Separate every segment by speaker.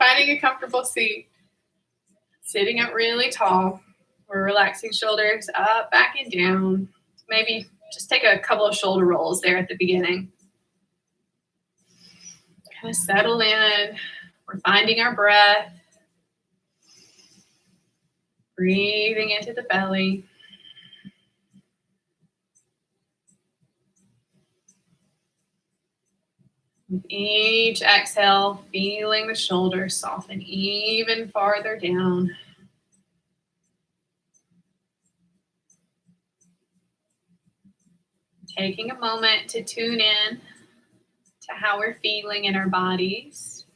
Speaker 1: Finding a comfortable seat. Sitting up really tall. We're relaxing shoulders up, back, and down. Maybe just take a couple of shoulder rolls there at the beginning. Kind of settle in. We're finding our breath. Breathing into the belly. With each exhale, feeling the shoulders soften even farther down. Taking a moment to tune in to how we're feeling in our bodies.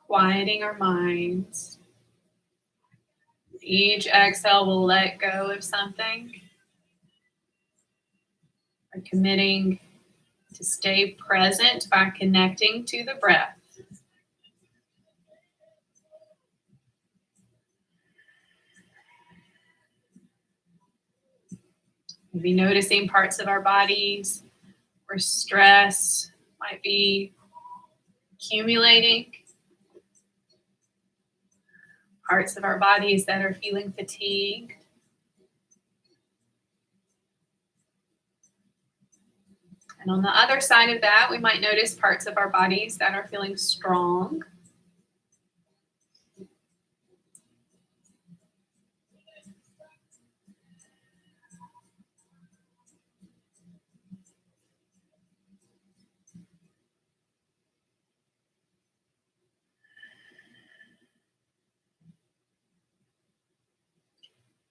Speaker 1: Quieting our minds. Each exhale will let go of something. We're committing to stay present by connecting to the breath. Maybe noticing parts of our bodies where stress might be accumulating. Parts of our bodies that are feeling fatigued. And on the other side of that, we might notice parts of our bodies that are feeling strong.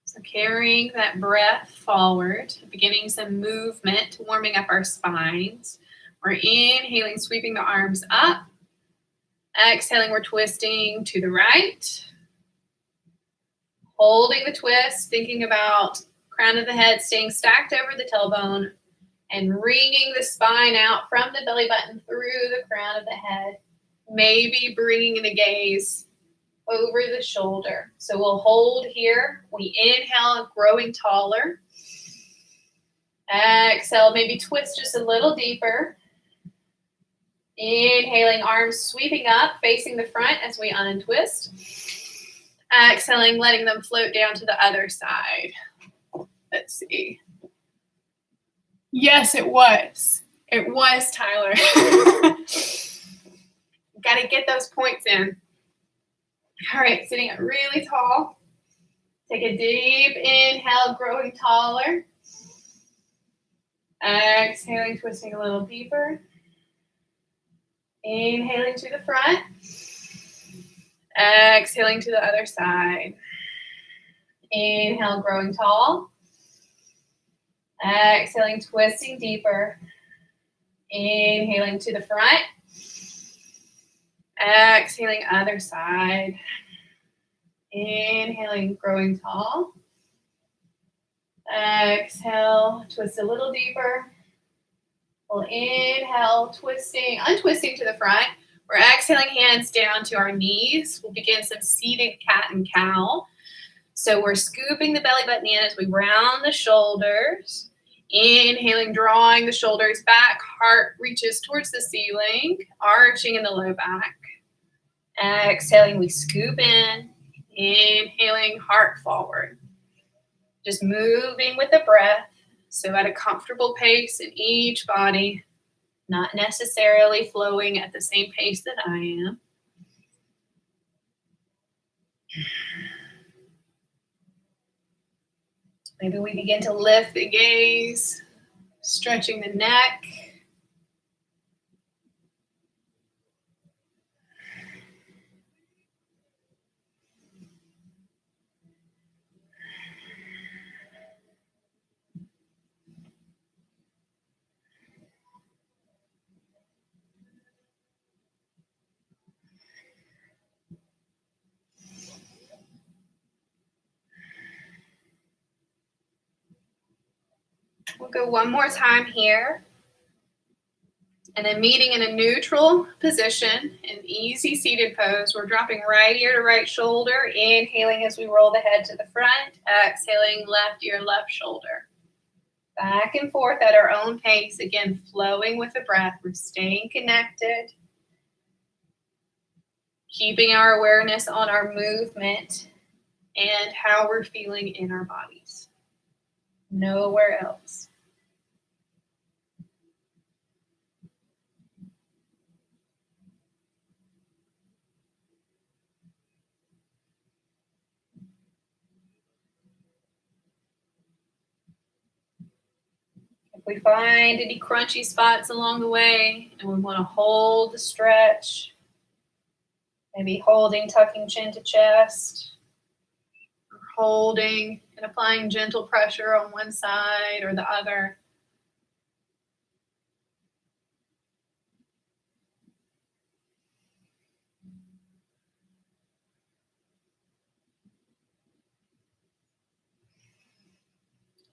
Speaker 1: So carrying that breath forward, beginning some movement, warming up our spines. We're inhaling, sweeping the arms up. Exhaling, we're twisting to the right. Holding the twist, thinking about crown of the head staying stacked over the tailbone and wringing the spine out from the belly button through the crown of the head. Maybe bringing the gaze over the shoulder. So we'll hold here. We inhale, growing taller. Exhale, maybe twist just a little deeper. Inhaling, arms sweeping up, facing the front as we untwist. Exhaling, letting them float down to the other side. Let's see. Yes, it was. It was, Tyler. Got to get those points in. All right, sitting up really tall. Take a deep inhale, growing taller. Exhaling, twisting a little deeper. Inhaling to the front. Exhaling to the other side. Inhale, growing tall. Exhaling, twisting deeper. Inhaling to the front. Exhaling, other side. Inhaling, growing tall. Exhale, twist a little deeper. We'll inhale, twisting, untwisting to the front. We're exhaling, hands down to our knees. We'll begin some seated cat and cow. So we're scooping the belly button in as we round the shoulders. Inhaling, drawing the shoulders back. Heart reaches towards the ceiling, arching in the low back. Exhaling, we scoop in. Inhaling, heart forward. Just moving with the breath. So at a comfortable pace in each body, not necessarily flowing at the same pace that I am. Maybe we begin to lift the gaze, stretching the neck. We'll go one more time here. And then meeting in a neutral position, an easy seated pose. We're dropping right ear to right shoulder, inhaling as we roll the head to the front, exhaling left ear, left shoulder. Back and forth at our own pace, again, flowing with the breath. We're staying connected, keeping our awareness on our movement and how we're feeling in our bodies. Nowhere else. If we find any crunchy spots along the way and we want to hold the stretch, maybe holding, tucking chin to chest, or holding and applying gentle pressure on one side or the other.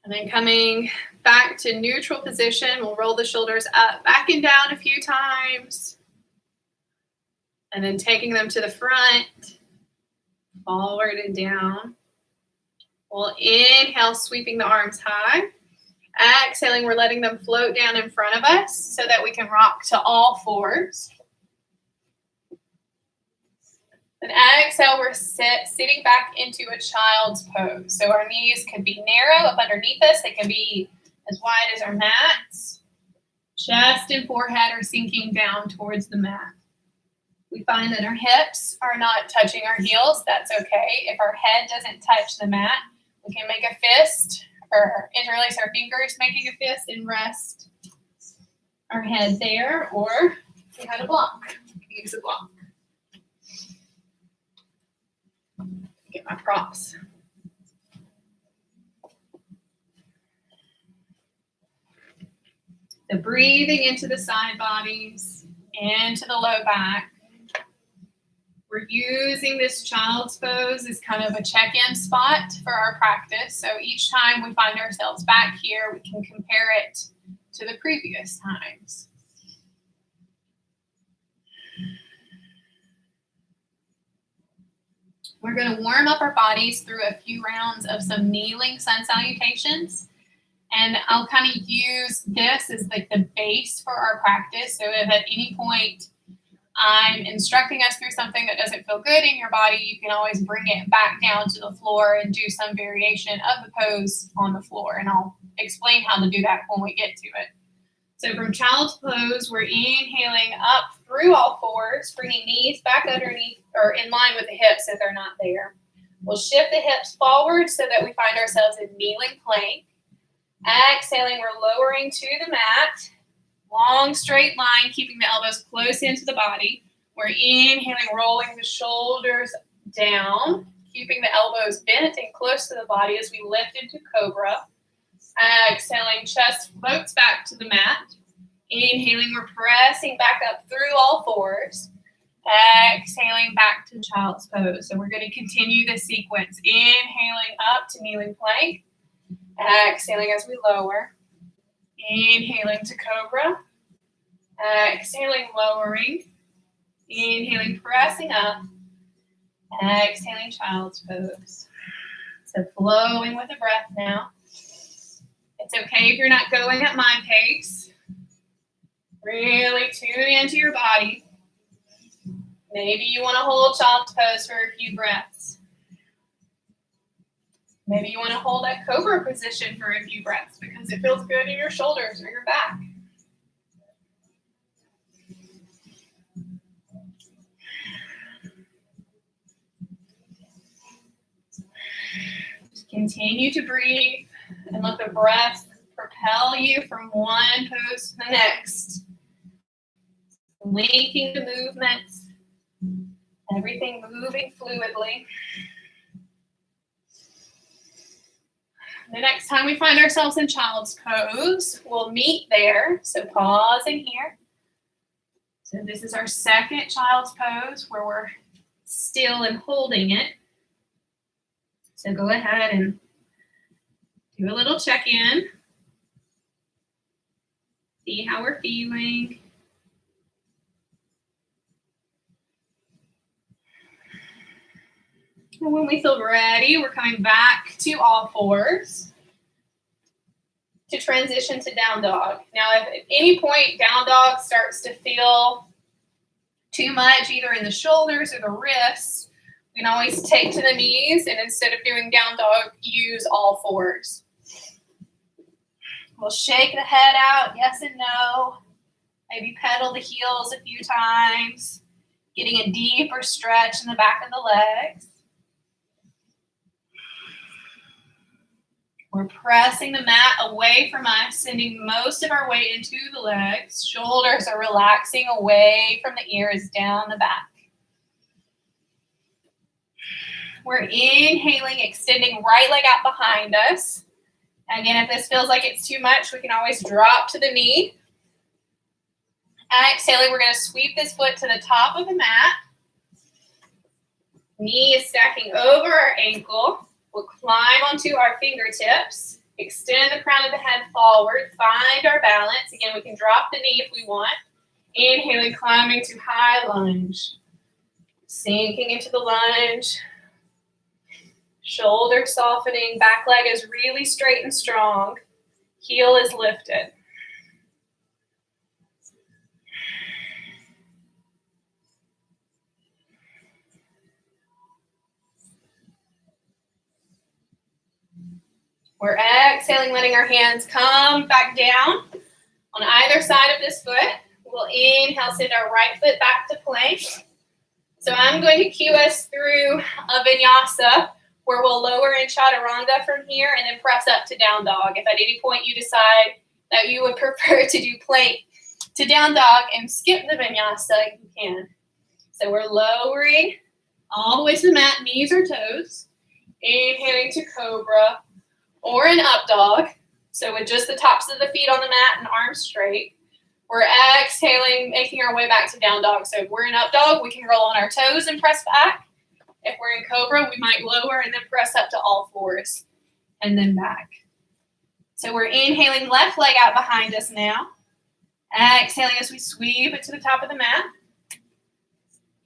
Speaker 1: And then coming back to neutral position, we'll roll the shoulders up, back and down a few times. And then taking them to the front, forward and down. We'll inhale, sweeping the arms high. Exhaling, we're letting them float down in front of us so that we can rock to all fours. Then exhale, we're sitting back into a child's pose. So our knees can be narrow up underneath us. They can be as wide as our mats. Chest and forehead are sinking down towards the mat. We find that our hips are not touching our heels. That's okay. If our head doesn't touch the mat, we can make a fist or interlace our fingers, making a fist, and rest our head there. Or if we had a block, we can use a block. Get my props. So breathing into the side bodies, into the low back. We're using this child's pose as kind of a check-in spot for our practice. So each time we find ourselves back here, we can compare it to the previous times. We're going to warm up our bodies through a few rounds of some kneeling sun salutations. And I'll kind of use this as like the base for our practice. So if at any point I'm instructing us through something that doesn't feel good in your body, you can always bring it back down to the floor and do some variation of the pose on the floor. And I'll explain how to do that when we get to it. So from child's pose, we're inhaling up through all fours, bringing knees back underneath or in line with the hips if they're not there. We'll shift the hips forward so that we find ourselves in kneeling plank. Exhaling, we're lowering to the mat. Long straight line, keeping the elbows close into the body. We're inhaling, rolling the shoulders down, keeping the elbows bent and close to the body as we lift into cobra. Exhaling, chest floats back to the mat. Inhaling, we're pressing back up through all fours. Exhaling back to child's pose. So we're going to continue this sequence. Inhaling up to kneeling plank. Exhaling as we lower. Inhaling to cobra. Exhaling, lowering. Inhaling, pressing up. Exhaling, child's pose. So flowing with the breath now. It's okay if you're not going at my pace. Really tune into your body. Maybe you want to hold child's pose for a few breaths. Maybe you want to hold that cobra position for a few breaths because it feels good in your shoulders or your back. Just continue to breathe and let the breath propel you from one pose to the next. Linking the movements, everything moving fluidly. The next time we find ourselves in child's pose, we'll meet there. So pausing here. So this is our second child's pose where we're still and holding it. So go ahead and do a little check-in. See how we're feeling. And when we feel ready, we're coming back to all fours to transition to down dog. Now, if at any point down dog starts to feel too much, either in the shoulders or the wrists, we can always take to the knees, and instead of doing down dog, use all fours. We'll shake the head out, yes and no. Maybe pedal the heels a few times, getting a deeper stretch in the back of the legs. We're pressing the mat away from us, sending most of our weight into the legs. Shoulders are relaxing away from the ears, down the back. We're inhaling, extending right leg out behind us. Again, if this feels like it's too much, we can always drop to the knee. Exhaling, we're going to sweep this foot to the top of the mat. Knee is stacking over our ankle. We'll climb onto our fingertips, extend the crown of the head forward, find our balance. Again, we can drop the knee if we want. Inhaling, climbing to high lunge. Sinking into the lunge. Shoulder softening, back leg is really straight and strong. Heel is lifted. We're exhaling, letting our hands come back down on either side of this foot. We'll inhale, send our right foot back to plank. So I'm going to cue us through a vinyasa where we'll lower in chaturanga from here and then press up to down dog. If at any point you decide that you would prefer to do plank to down dog and skip the vinyasa, you can. So we're lowering all the way to the mat, knees or toes. Inhaling to cobra or an up dog. So with just the tops of the feet on the mat and arms straight. We're exhaling, making our way back to down dog. So if we're in up dog, we can roll on our toes and press back. If we're in cobra, we might lower and then press up to all fours and then back. So we're inhaling, left leg out behind us now. Exhaling as we sweep it to the top of the mat.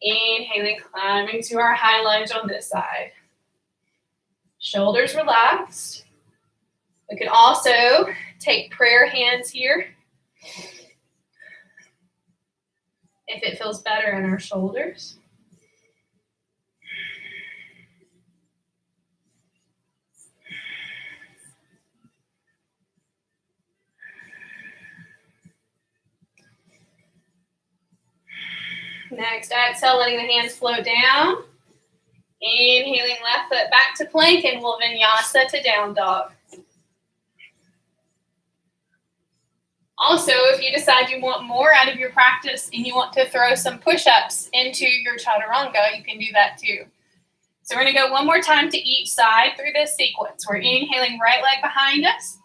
Speaker 1: Inhaling, climbing to our high lunge on this side. Shoulders relaxed. We can also take prayer hands here if it feels better in our shoulders. Next, exhale, letting the hands float down. Inhaling, left foot back to plank, and we'll vinyasa to down dog. Also, if you decide you want more out of your practice and you want to throw some push-ups into your chaturanga, you can do that too. So we're going to go one more time to each side through this sequence. We're inhaling, right leg behind us.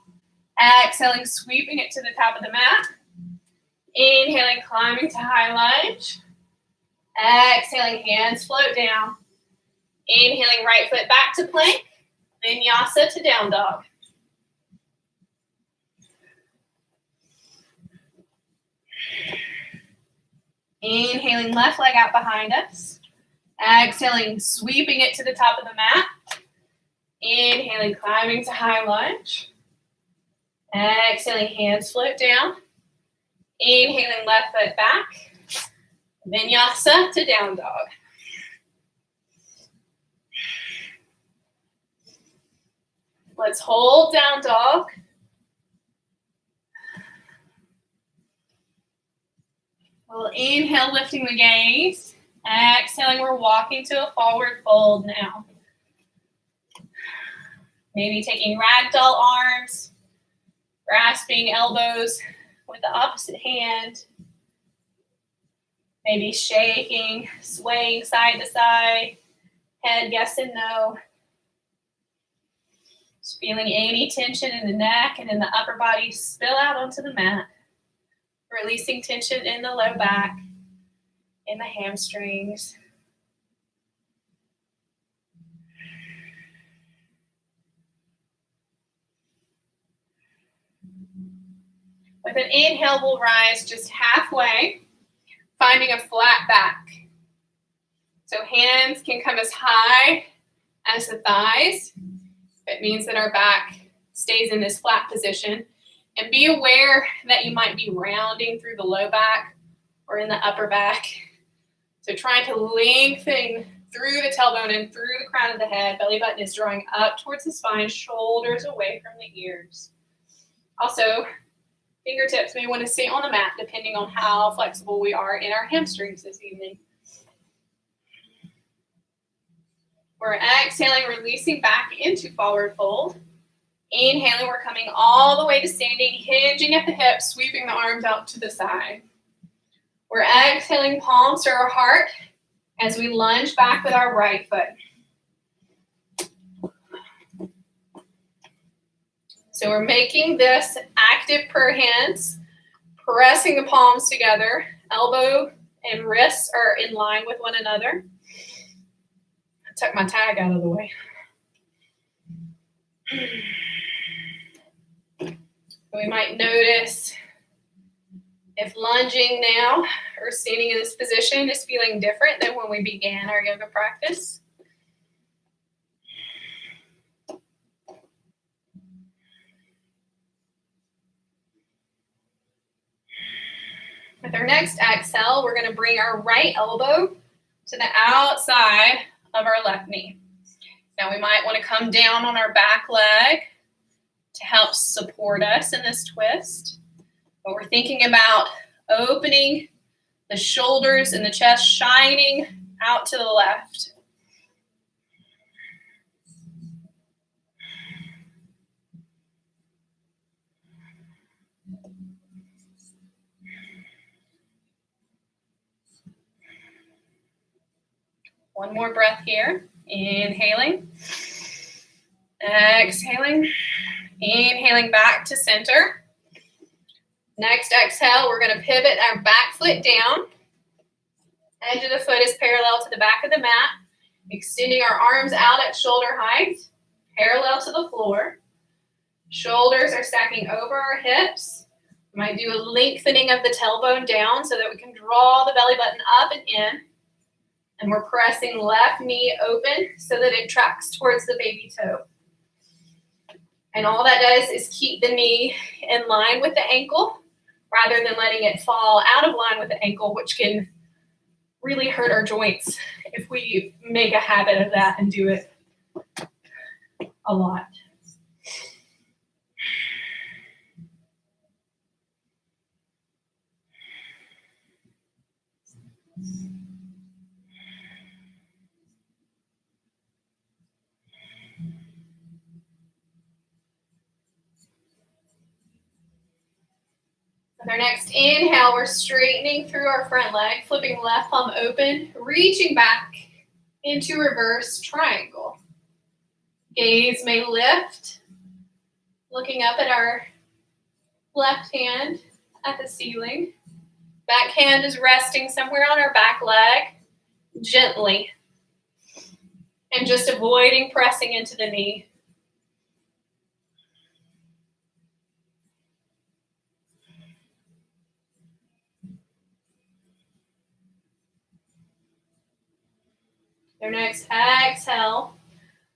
Speaker 1: Exhaling, sweeping it to the top of the mat. Inhaling, climbing to high lunge. Exhaling, hands float down. Inhaling, right foot back to plank. Vinyasa to down dog. Inhaling, left leg out behind us. Exhaling, sweeping it to the top of the mat. Inhaling, climbing to high lunge. Exhaling, hands float down. Inhaling, left foot back. Vinyasa to down dog. Let's hold down dog. We'll inhale, lifting the gaze. Exhaling, we're walking to a forward fold now. Maybe taking ragdoll arms, grasping elbows with the opposite hand. Maybe shaking, swaying side to side, head yes and no. Just feeling any tension in the neck and in the upper body spill out onto the mat. Releasing tension in the low back, in the hamstrings. With an inhale, we'll rise just halfway, finding a flat back. So hands can come as high as the thighs. It means that our back stays in this flat position. And be aware that you might be rounding through the low back or in the upper back. So trying to lengthen through the tailbone and through the crown of the head. Belly button is drawing up towards the spine, shoulders away from the ears. Also, fingertips may want to stay on the mat depending on how flexible we are in our hamstrings this evening. We're exhaling, releasing back into forward fold. Inhaling, we're coming all the way to standing, hinging at the hips, sweeping the arms out to the side. We're exhaling, palms to our heart as we lunge back with our right foot. So we're making this active prayer hands, pressing the palms together. Elbow and wrists are in line with one another. I took my tag out of the way. We might notice if lunging now or standing in this position is feeling different than when we began our yoga practice. With our next exhale, we're going to bring our right elbow to the outside of our left knee. Now we might want to come down on our back leg to help support us in this twist. But we're thinking about opening the shoulders and the chest, shining out to the left. One more breath here. Inhaling. Exhaling. Inhaling back to center. Next exhale, we're going to pivot our back foot down. Edge of the foot is parallel to the back of the mat. Extending our arms out at shoulder height, parallel to the floor. Shoulders are stacking over our hips. We might do a lengthening of the tailbone down so that we can draw the belly button up and in. And we're pressing left knee open so that it tracks towards the baby toe. And all that does is keep the knee in line with the ankle rather than letting it fall out of line with the ankle, which can really hurt our joints if we make a habit of that and do it a lot. With our next inhale, we're straightening through our front leg, flipping left palm open, reaching back into reverse triangle. Gaze may lift, looking up at our left hand at the ceiling. Back hand is resting somewhere on our back leg, gently, and just avoiding pressing into the knee. Our next exhale,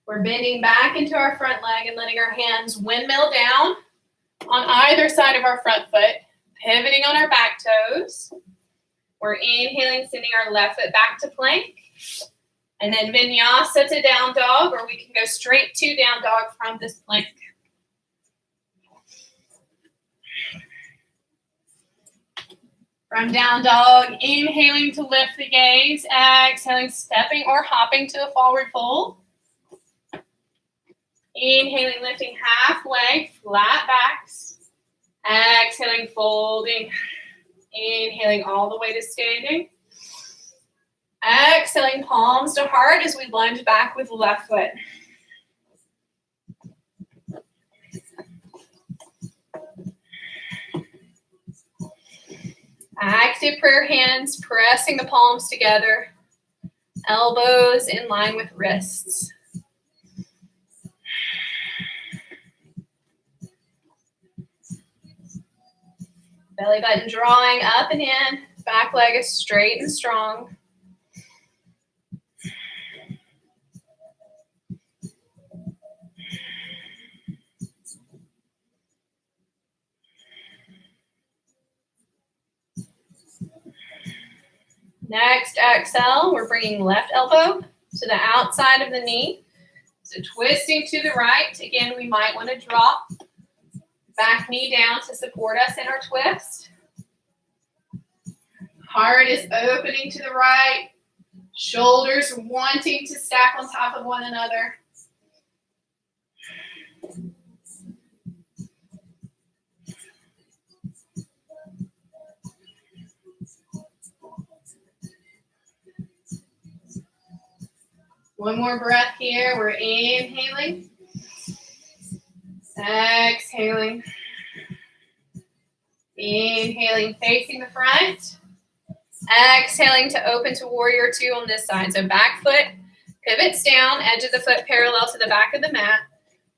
Speaker 1: we're bending back into our front leg and letting our hands windmill down on either side of our front foot, pivoting on our back toes. We're inhaling, sending our left foot back to plank. And then Vinyasa to down dog, or we can go straight to down dog from this plank. From down dog, inhaling to lift the gaze, exhaling, stepping or hopping to a forward fold. Inhaling, lifting halfway, flat backs. Exhaling, folding. Inhaling all the way to standing. Exhaling, palms to heart as we lunge back with left foot. Active prayer hands, pressing the palms together. Elbows in line with wrists. Belly button drawing up and in. Back leg is straight and strong. Next, exhale, we're bringing left elbow to the outside of the knee. So twisting to the right. Again, we might want to drop back knee down to support us in our twist. Heart is opening to the right. Shoulders wanting to stack on top of one another. One more breath here. We're inhaling. Exhaling. Inhaling, facing the front. Exhaling to open to warrior two on this side. So back foot pivots down, edge of the foot parallel to the back of the mat.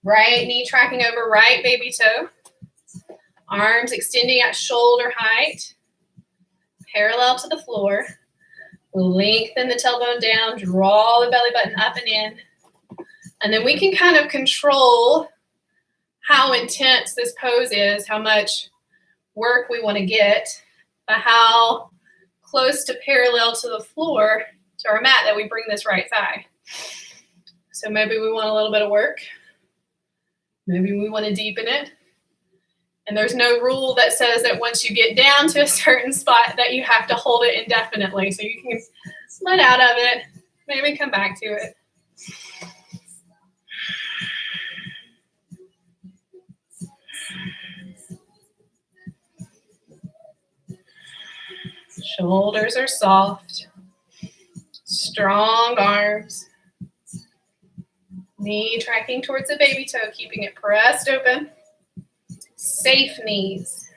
Speaker 1: Right knee tracking over right baby toe. Arms extending at shoulder height, parallel to the floor. Lengthen the tailbone down, draw the belly button up and in. And then we can kind of control how intense this pose is, how much work we want to get, by how close to parallel to the floor, to our mat, that we bring this right thigh. So maybe we want a little bit of work. Maybe we want to deepen it. And there's no rule that says that once you get down to a certain spot that you have to hold it indefinitely. So you can let out of it, maybe come back to it. Shoulders are soft. Strong arms. Knee tracking towards the baby toe, keeping it pressed open. Safe knees.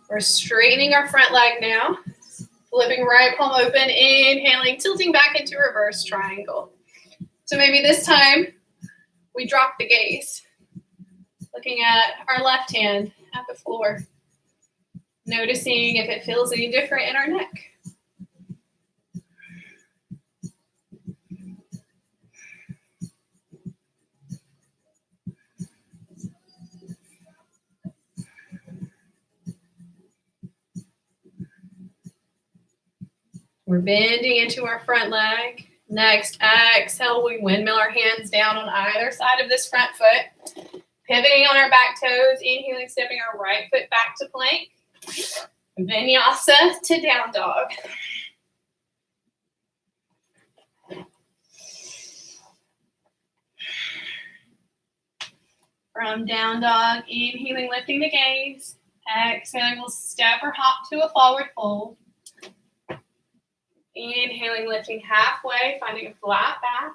Speaker 1: We're straightening our front leg now. Flipping right palm open, inhaling, tilting back into reverse triangle. So maybe this time we drop the gaze. Looking at our left hand at the floor. Noticing if it feels any different in our neck. We're bending into our front leg. Next, exhale, we windmill our hands down on either side of this front foot. Pivoting on our back toes, inhaling, stepping our right foot back to plank. Vinyasa to down dog. From down dog, inhaling, lifting the gaze. Exhaling, we'll step or hop to a forward fold. Inhaling, lifting halfway, finding a flat back.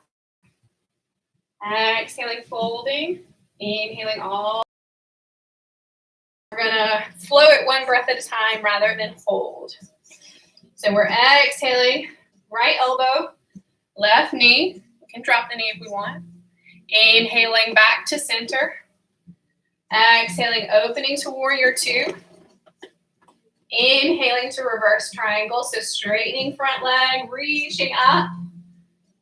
Speaker 1: Exhaling, folding. Inhaling all. We're going to flow it one breath at a time rather than hold. So we're exhaling, right elbow, left knee. We can drop the knee if we want. Inhaling back to center. Exhaling, opening to warrior two. Inhaling to reverse triangle, so straightening front leg, reaching up.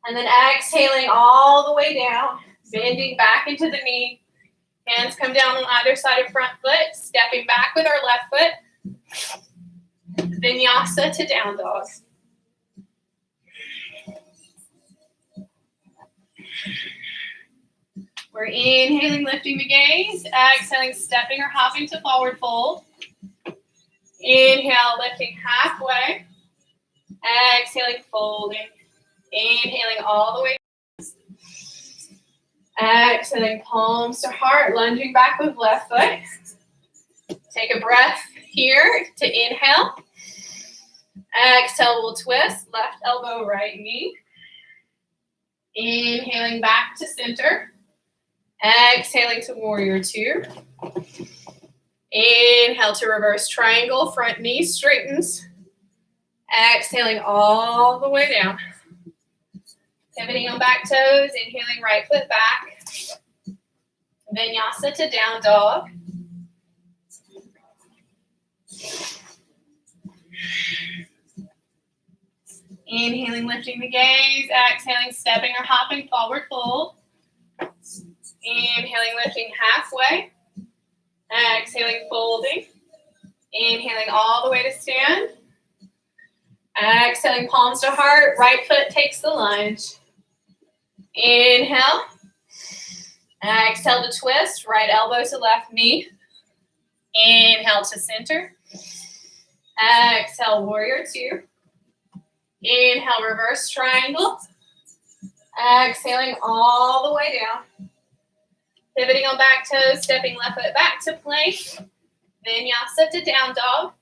Speaker 1: And then exhaling all the way down, bending back into the knee. Hands come down on either side of front foot, stepping back with our left foot. Vinyasa to down dog. We're inhaling, lifting the gaze. Exhaling, stepping or hopping to forward fold. Inhale, lifting halfway. Exhaling, folding. Inhaling all the way. Exhaling, palms to heart, lunging back with left foot. Take a breath here to inhale. Exhale, we'll twist, left elbow, right knee. Inhaling back to center. Exhaling to warrior two. Inhale to reverse triangle, front knee straightens. Exhaling all the way down. Pivoting on back toes, inhaling right foot back. Vinyasa to down dog. Inhaling, lifting the gaze. Exhaling, stepping or hopping forward fold. Inhaling, lifting halfway. Exhaling, folding. Inhaling all the way to stand. Exhaling, palms to heart. Right foot takes the lunge. Inhale. Exhale to twist. Right elbow to left knee. Inhale to center. Exhale, warrior two. Inhale, reverse triangle. Exhaling all the way down. Pivoting on back toes, stepping left foot back to plank. Vinyasa to down dog.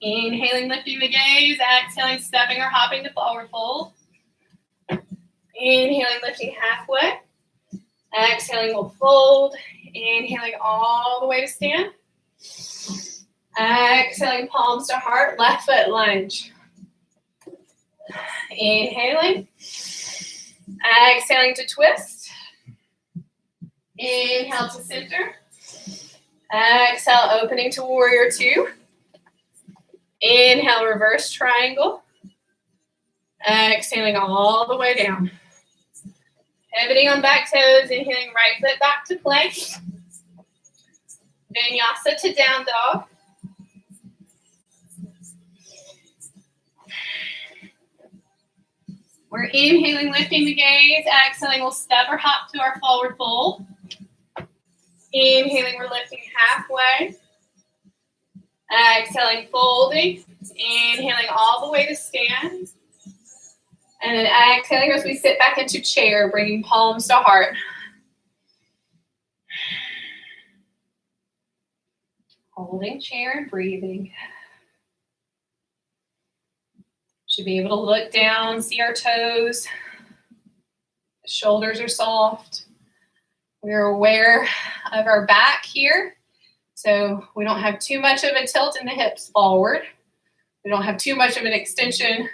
Speaker 1: Inhaling, lifting the gaze. Exhaling, stepping or hopping to forward fold. Inhaling, lifting halfway. Exhaling, we'll fold. Inhaling all the way to stand. Exhaling, palms to heart, left foot lunge. Inhaling. Exhaling to twist. Inhale to center. Exhale, opening to warrior two. Inhale, reverse triangle. Exhaling all the way down. Pivoting on back toes, inhaling right foot back to plank. Vinyasa to down dog. We're inhaling, lifting the gaze. Exhaling, we'll step or hop to our forward fold. Inhaling, we're lifting halfway. Exhaling, folding. Inhaling all the way to stand. And then exhaling as we sit back into chair, bringing palms to heart. Holding chair and breathing. Should be able to look down, see our toes. The shoulders are soft. We're aware of our back here. So we don't have too much of a tilt in the hips forward. We don't have too much of an extension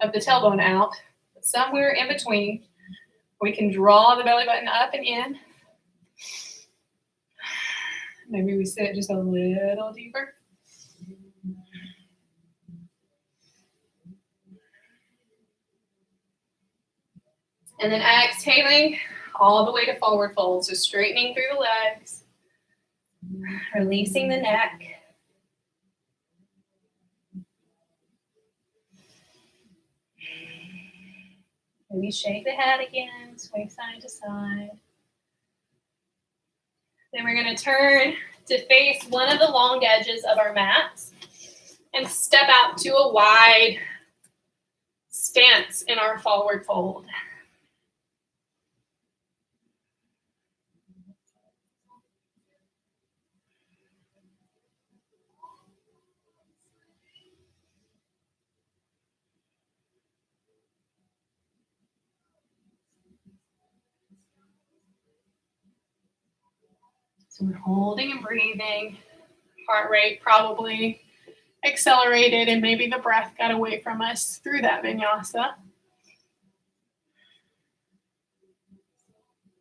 Speaker 1: of the tailbone out. But somewhere in between, we can draw the belly button up and in. Maybe we sit just a little deeper. And then exhaling all the way to forward fold. So straightening through the legs. Releasing the neck. Maybe shake the head again, sway side to side. Then we're going to turn to face one of the long edges of our mats and step out to a wide stance in our forward fold. So we're holding and breathing. Heart rate probably accelerated and maybe the breath got away from us through that vinyasa.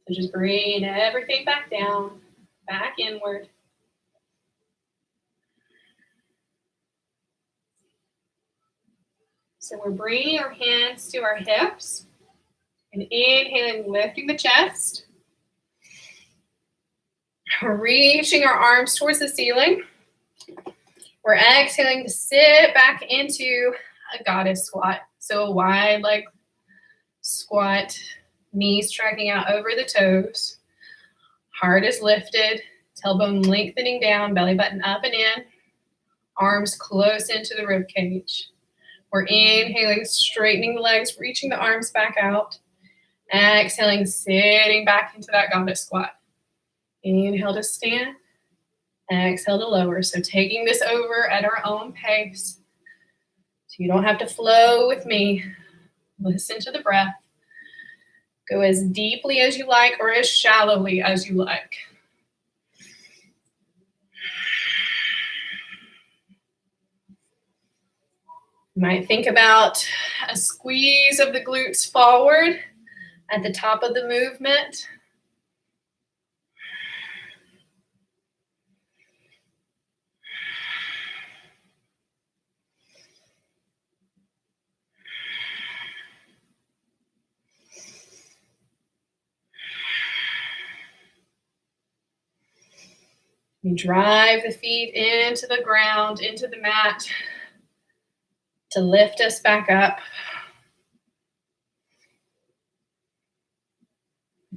Speaker 1: So just bring everything back down, back inward. So we're bringing our hands to our hips and inhaling, lifting the chest. We're reaching our arms towards the ceiling. We're exhaling to sit back into a goddess squat. So a wide leg squat, knees tracking out over the toes. Heart is lifted, tailbone lengthening down, belly button up and in. Arms close into the rib cage. We're inhaling, straightening the legs, reaching the arms back out. Exhaling, sitting back into that goddess squat. Inhale to stand. Exhale to lower. So taking this over at our own pace. So you don't have to flow with me. Listen to the breath. Go as deeply as you like or as shallowly as you like. You might think about a squeeze of the glutes forward at the top of the movement. You drive the feet into the ground, into the mat to lift us back up.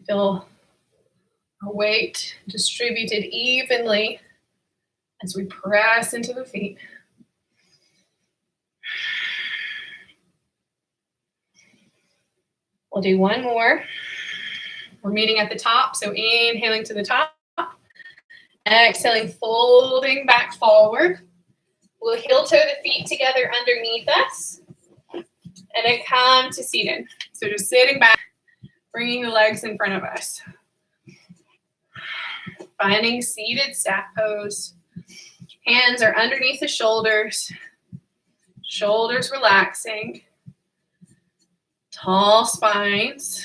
Speaker 1: Feel our weight distributed evenly as we press into the feet. We'll do one more. We're meeting at the top, so inhaling to the top. Exhaling, folding back forward. We'll heel toe the feet together underneath us. And then come to seated. So just sitting back, bringing the legs in front of us. Finding seated staff pose. Hands are underneath the shoulders. Shoulders relaxing. Tall spines.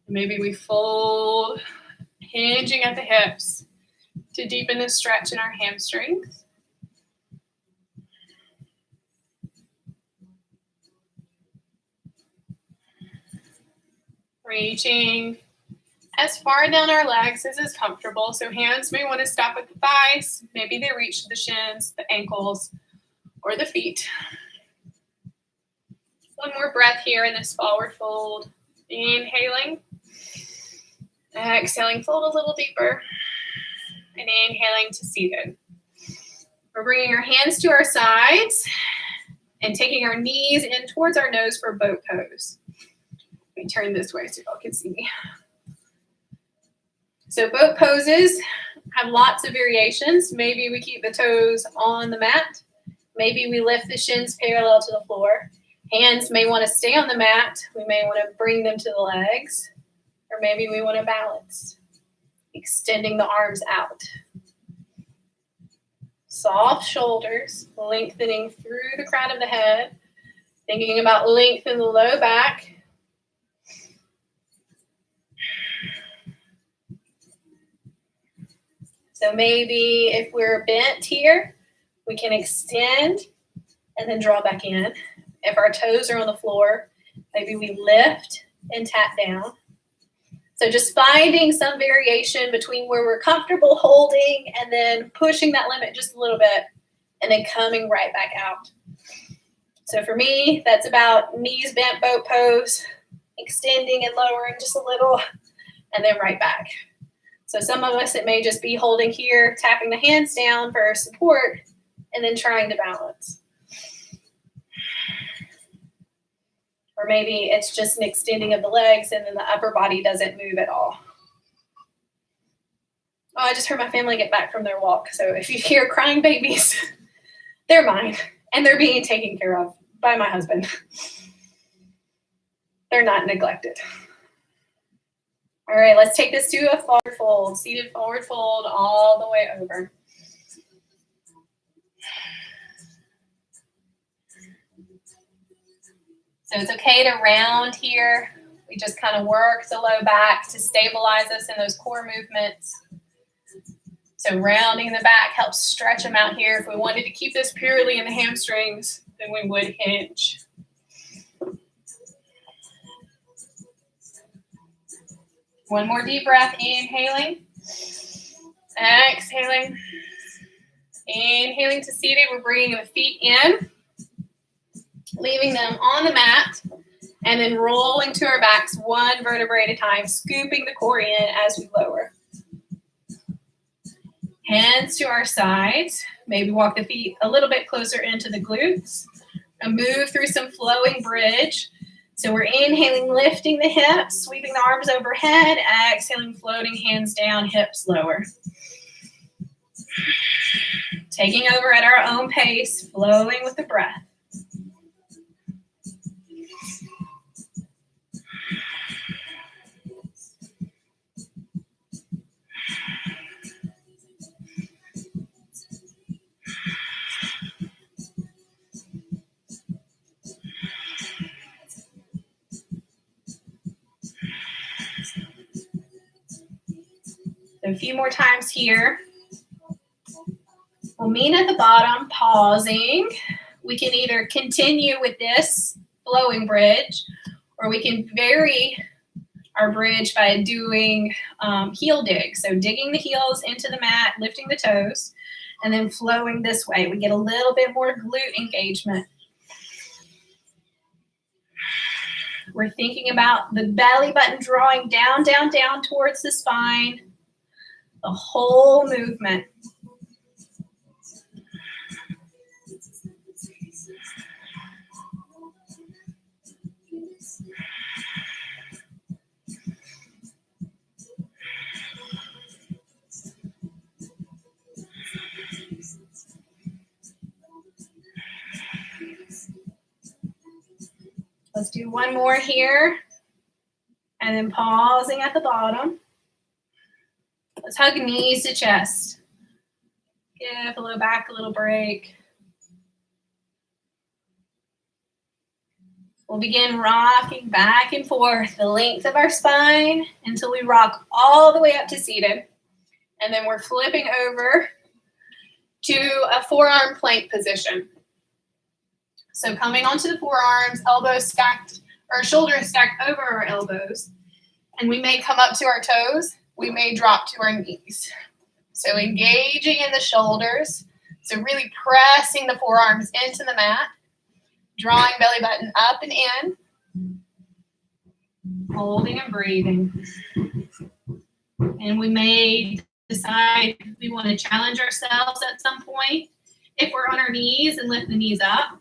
Speaker 1: Maybe we fold, hinging at the hips to deepen the stretch in our hamstrings. Reaching as far down our legs as is comfortable. So hands may want to stop at the thighs. Maybe they reach to the shins, the ankles, or the feet. One more breath here in this forward fold. Inhaling. Exhaling, fold a little deeper. And inhaling to seated. We're bringing our hands to our sides and taking our knees in towards our nose for boat pose. Let me turn this way so y'all can see me. So boat poses have lots of variations. Maybe we keep the toes on the mat. Maybe we lift the shins parallel to the floor. Hands may want to stay on the mat. We may want to bring them to the legs. Or maybe we want to balance, extending the arms out. Soft shoulders, lengthening through the crown of the head. Thinking about length in the low back. So maybe if we're bent here, we can extend and then draw back in. If our toes are on the floor, maybe we lift and tap down. So just finding some variation between where we're comfortable holding and then pushing that limit just a little bit and then coming right back out. So for me, that's about knees bent boat pose, extending and lowering just a little, and then right back. So some of us, it may just be holding here, tapping the hands down for support, and then trying to balance. Or maybe it's just an extending of the legs and then the upper body doesn't move at all. Oh, I just heard my family get back from their walk. So if you hear crying babies, they're mine. And they're being taken care of by my husband. They're not neglected. All right, let's take this to a forward fold. Seated forward fold all the way over. So it's okay to round here. We just kind of work the low back to stabilize us in those core movements. So rounding the back helps stretch them out here. If we wanted to keep this purely in the hamstrings, then we would hinge. One more deep breath, inhaling. Exhaling. Inhaling to seated, we're bringing the feet in. Leaving them on the mat, and then rolling to our backs one vertebrae at a time, scooping the core in as we lower. Hands to our sides. Maybe walk the feet a little bit closer into the glutes. And move through some flowing bridge. So we're inhaling, lifting the hips, sweeping the arms overhead, exhaling, floating hands down, hips lower. Taking over at our own pace, flowing with the breath. So a few more times here. We'll meet at the bottom, pausing. We can either continue with this flowing bridge, or we can vary our bridge by doing heel digs. So digging the heels into the mat, lifting the toes, and then flowing this way. We get a little bit more glute engagement. We're thinking about the belly button drawing down, down, down towards the spine, the whole movement. Let's do one more here, and then pausing at the bottom. Let's hug knees to chest. Give a little back, a little break. We'll begin rocking back and forth the length of our spine until we rock all the way up to seated. And then we're flipping over to a forearm plank position. So coming onto the forearms, elbows stacked, or shoulders stacked over our elbows. And we may come up to our toes. We may drop to our knees. So engaging in the shoulders. So really pressing the forearms into the mat. Drawing belly button up and in. Holding and breathing. And we may decide we want to challenge ourselves at some point. If we're on our knees and lift the knees up,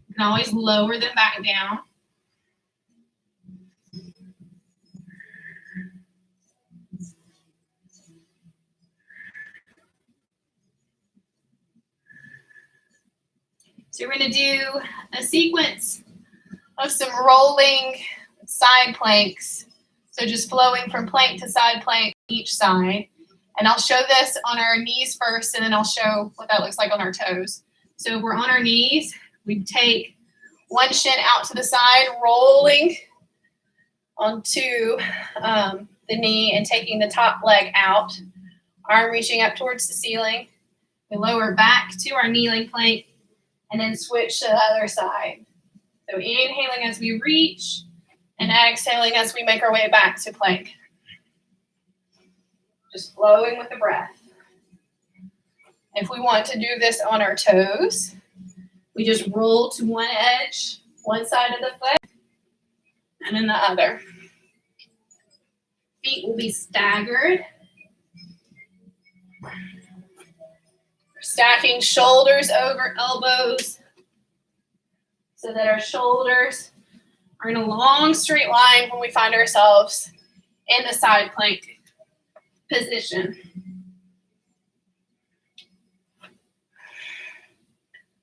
Speaker 1: you can always lower them back down. So we're going to do a sequence of some rolling side planks. So just flowing from plank to side plank each side. And I'll show this on our knees first, and then I'll show what that looks like on our toes. So if we're on our knees, we take one shin out to the side, rolling onto the knee and taking the top leg out. Arm reaching up towards the ceiling. We lower back to our kneeling plank and then switch to the other side. So inhaling as we reach and exhaling as we make our way back to plank. Just flowing with the breath. If we want to do this on our toes, we just roll to one edge, one side of the foot, and then the other. Feet will be staggered. We're stacking shoulders over elbows so that our shoulders are in a long straight line when we find ourselves in the side plank position.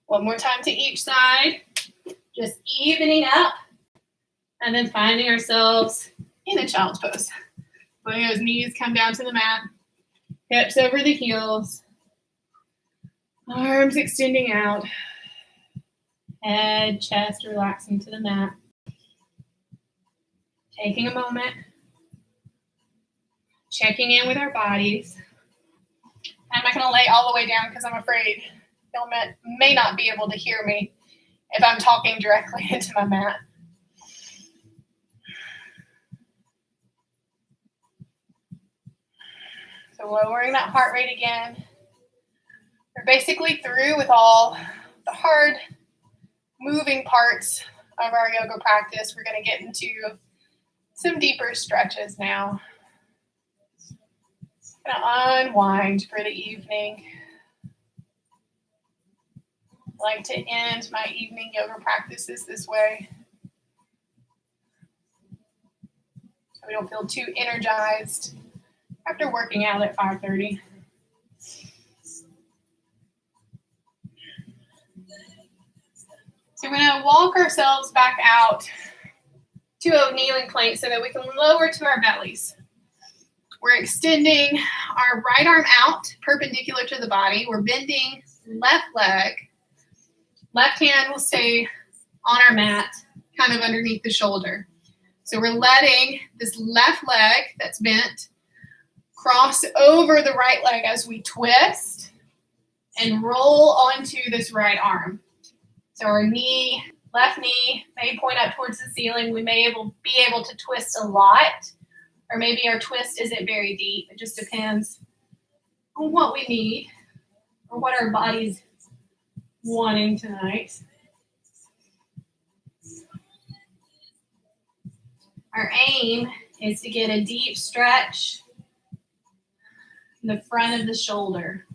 Speaker 1: One more time to each side, just evening up, and then finding ourselves in a child's pose. Letting those knees come down to the mat, hips over the heels, arms extending out, head, chest relaxing to the mat. Taking a moment, checking in with our bodies. I'm not going to lay all the way down because I'm afraid y'all may not be able to hear me if I'm talking directly into my mat. So lowering that heart rate again. We're basically through with all the hard moving parts of our yoga practice. We're going to get into some deeper stretches now. Going to unwind for the evening. I like to end my evening yoga practices this way, so we don't feel too energized after working out at 5:30. So we're going to walk ourselves back out to a kneeling plank so that we can lower to our bellies. We're extending our right arm out perpendicular to the body. We're bending left leg. Left hand will stay on our mat, kind of underneath the shoulder. So we're letting this left leg that's bent cross over the right leg as we twist and roll onto this right arm. So our knee, left knee may point up towards the ceiling. We may be able to twist a lot Or maybe our twist isn't very deep. It just depends on what we need or what our body's wanting tonight. Our aim is to get a deep stretch in the front of the shoulder.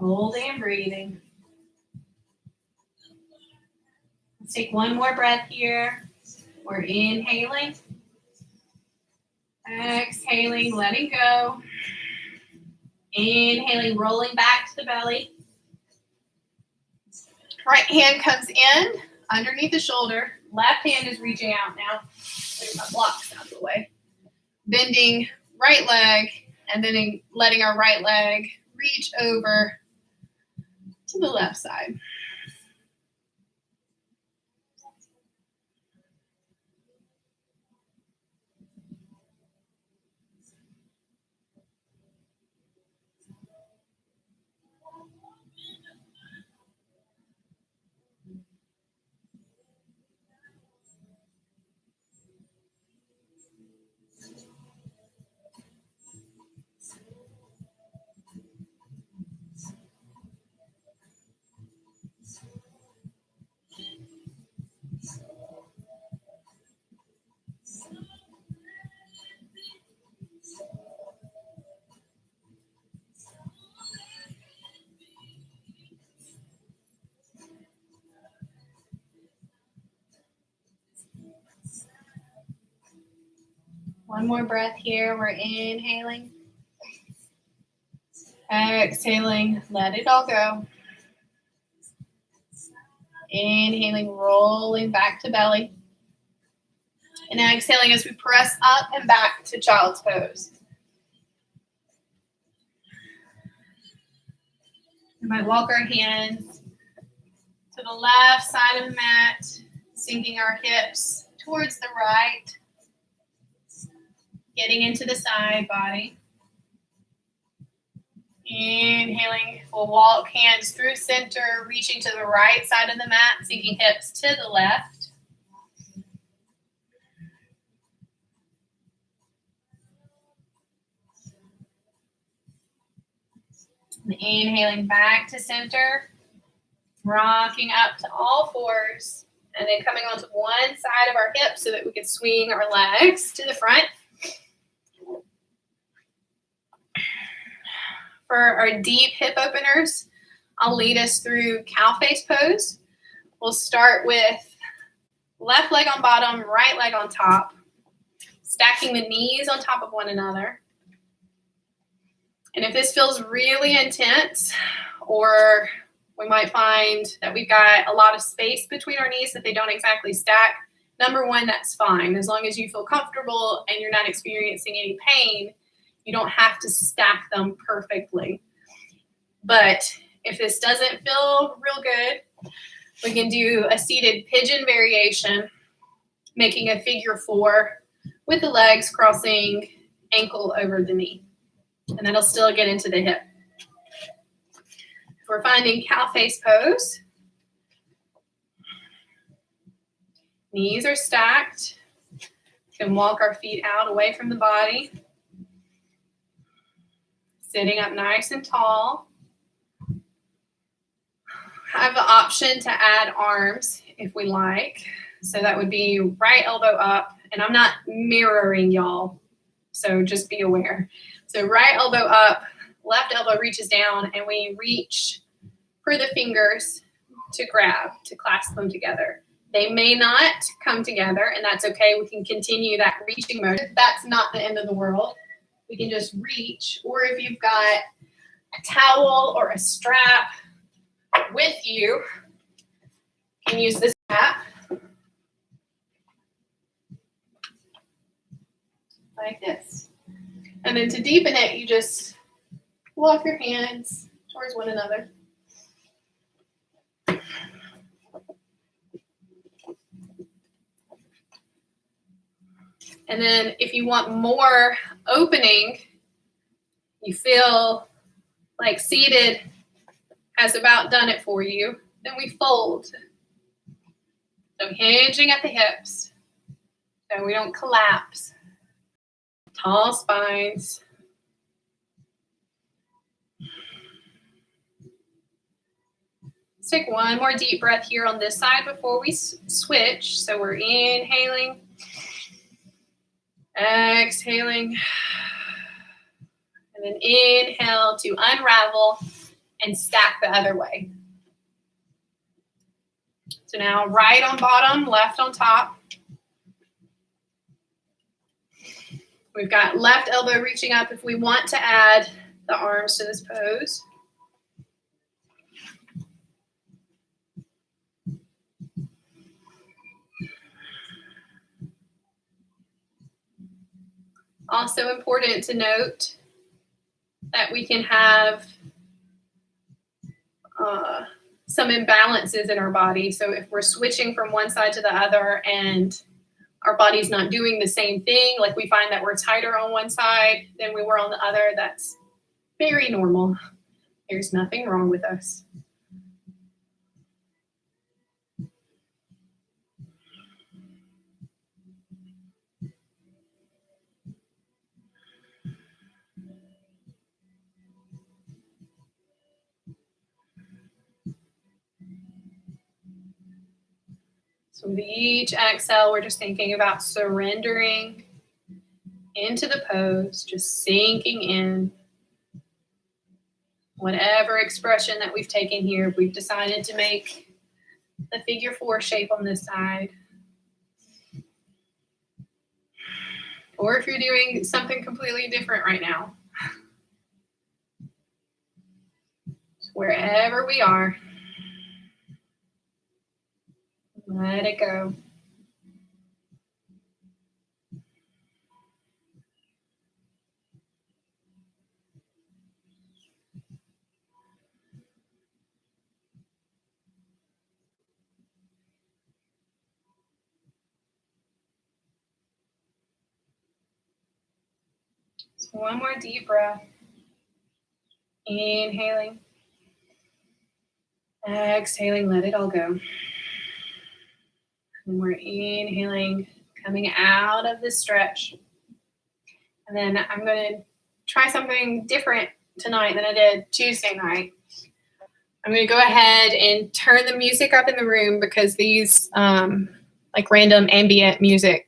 Speaker 1: Holding and breathing. Let's take one more breath here. We're inhaling. Exhaling, letting go. Inhaling, rolling back to the belly. Right hand comes in underneath the shoulder. Left hand is reaching out now. Move my blocks out of the way. Bending right leg and then letting our right leg reach over to the left side. One more breath here. We're inhaling. Exhaling, let it all go. Inhaling, rolling back to belly. And exhaling as we press up and back to child's pose. We might walk our hands to the left side of the mat, sinking our hips towards the right. Getting into the side body. Inhaling, we'll walk hands through center, reaching to the right side of the mat, sinking hips to the left. And inhaling back to center, rocking up to all fours, and then coming onto one side of our hips so that we can swing our legs to the front. For our deep hip openers, I'll lead us through cow face pose. We'll start with left leg on bottom, right leg on top, stacking the knees on top of one another. And if this feels really intense, or we might find that we've got a lot of space between our knees that they don't exactly stack, number one, that's fine. As long as you feel comfortable and you're not experiencing any pain, you don't have to stack them perfectly. But if this doesn't feel real good, we can do a seated pigeon variation, making a figure four with the legs crossing ankle over the knee. And that'll still get into the hip. If we're finding cow face pose, knees are stacked. We can walk our feet out away from the body. Sitting up nice and tall. I have the option to add arms if we like. So that would be right elbow up. And I'm not mirroring y'all, so just be aware. So right elbow up, left elbow reaches down, and we reach for the fingers to grab, to clasp them together. They may not come together, and that's okay. We can continue that reaching motion. That's not the end of the world. We can just reach, or if you've got a towel or a strap with you, you can use this strap like this. And then to deepen it, you just walk your hands towards one another. And then if you want more opening, you feel like seated has about done it for you, then we fold. So hinging at the hips so we don't collapse. Tall spines. Let's take one more deep breath here on this side before we switch. So we're inhaling, exhaling, and then inhale to unravel and stack the other way. So now right on bottom, left on top. We've got left elbow reaching up if we want to add the arms to this pose. Also important to note that we can have some imbalances in our body. So if we're switching from one side to the other and our body's not doing the same thing, like we find that we're tighter on one side than we were on the other, that's very normal. There's nothing wrong with us. So with each exhale, we're just thinking about surrendering into the pose, just sinking in. Whatever expression that we've taken here, we've decided to make the figure 4 shape on this side. Or if you're doing something completely different right now. Wherever we are, let it go. So one more deep breath. Inhaling. Exhaling, let it all go. And we're inhaling, coming out of this stretch. And then I'm going to try something different tonight than I did Tuesday night. I'm going to go ahead and turn the music up in the room because these like random ambient music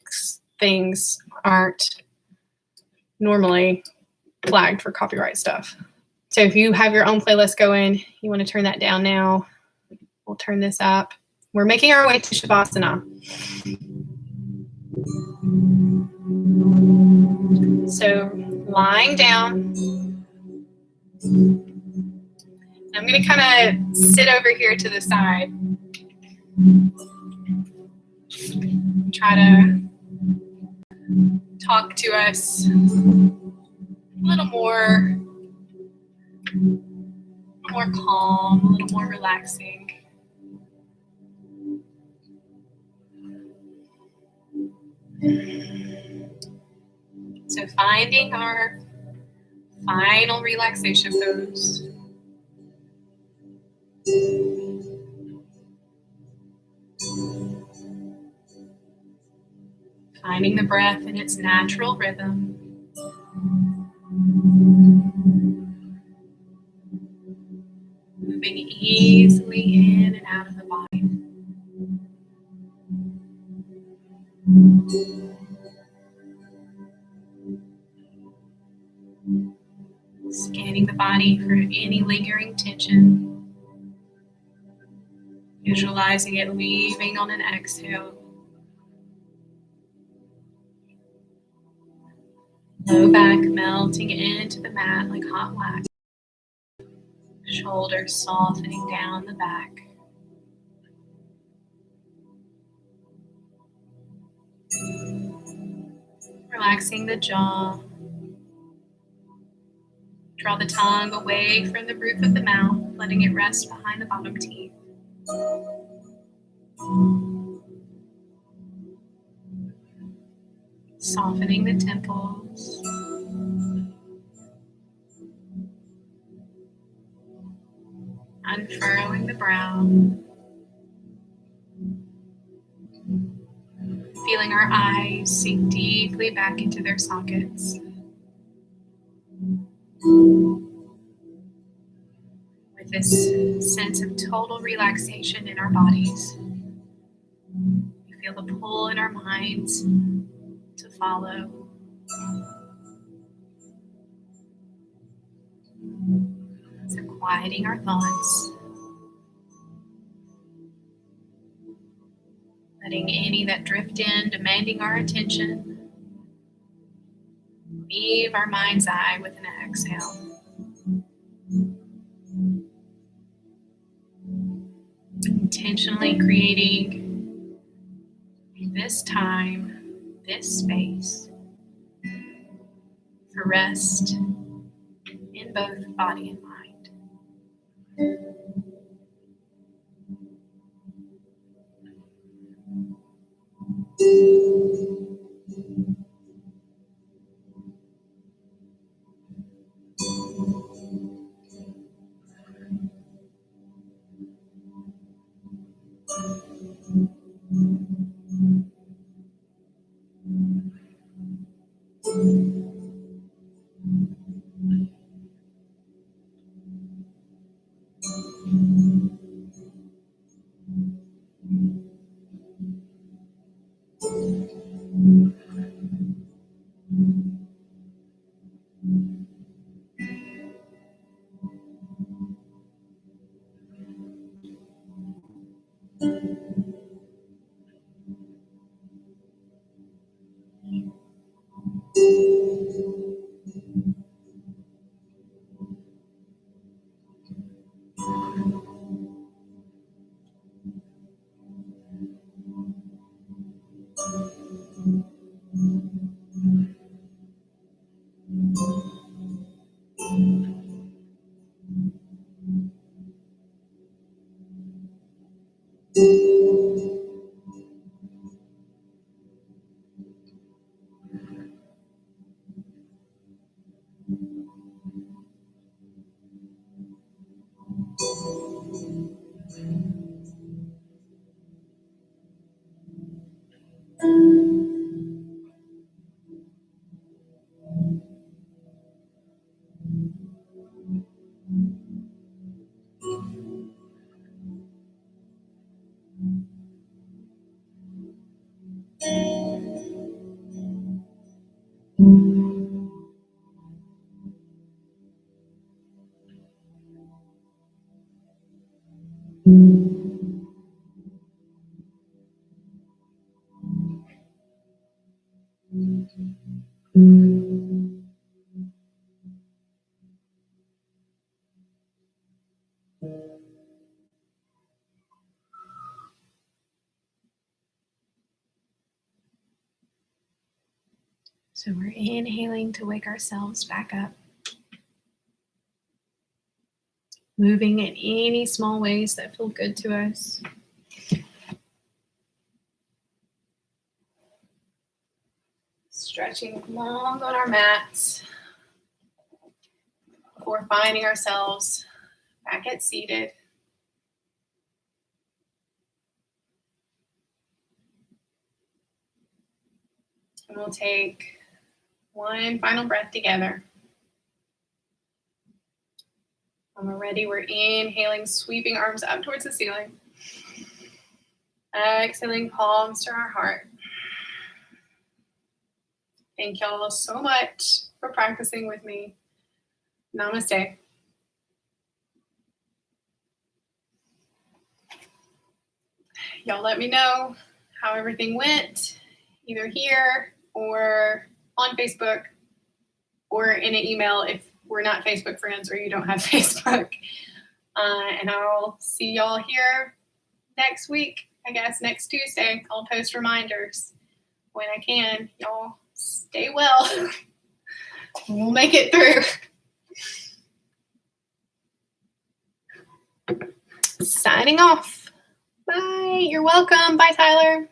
Speaker 1: things aren't normally flagged for copyright stuff. So if you have your own playlist going, you want to turn that down now. We'll turn this up. We're making our way to Shavasana. So lying down. I'm going to kind of sit over here to the side. Try to talk to us a little more calm, a little more relaxing. So finding our final relaxation pose. Finding the breath in its natural rhythm. Moving easily in and out of the body. Scanning the body for any lingering tension. Visualizing it leaving on an exhale. Low back melting into the mat like hot wax. Shoulders softening down the back. Relaxing the jaw. Draw the tongue away from the roof of the mouth, letting it rest behind the bottom teeth. Softening the temples. Unfurrowing the brow. Feeling our eyes sink deeply back into their sockets. With this sense of total relaxation in our bodies, we feel the pull in our minds to follow. So quieting our thoughts, letting any that drift in, demanding our attention, leave our mind's eye with an exhale. Intentionally creating this time, this space for rest in both body and mind. So we're inhaling to wake ourselves back up. Moving in any small ways that feel good to us. Stretching long on our mats before finding ourselves back at seated. And we'll take one final breath together. When we're ready, we're inhaling, sweeping arms up towards the ceiling. Exhaling, palms to our heart. Thank y'all so much for practicing with me. Namaste. Y'all let me know how everything went, either here or on Facebook or in an email if we're not Facebook friends or you don't have Facebook. And I'll see y'all here next week, I guess, next Tuesday. I'll post reminders when I can. Y'all stay well. We'll make it through. Signing off. Bye. You're welcome. Bye, Tyler.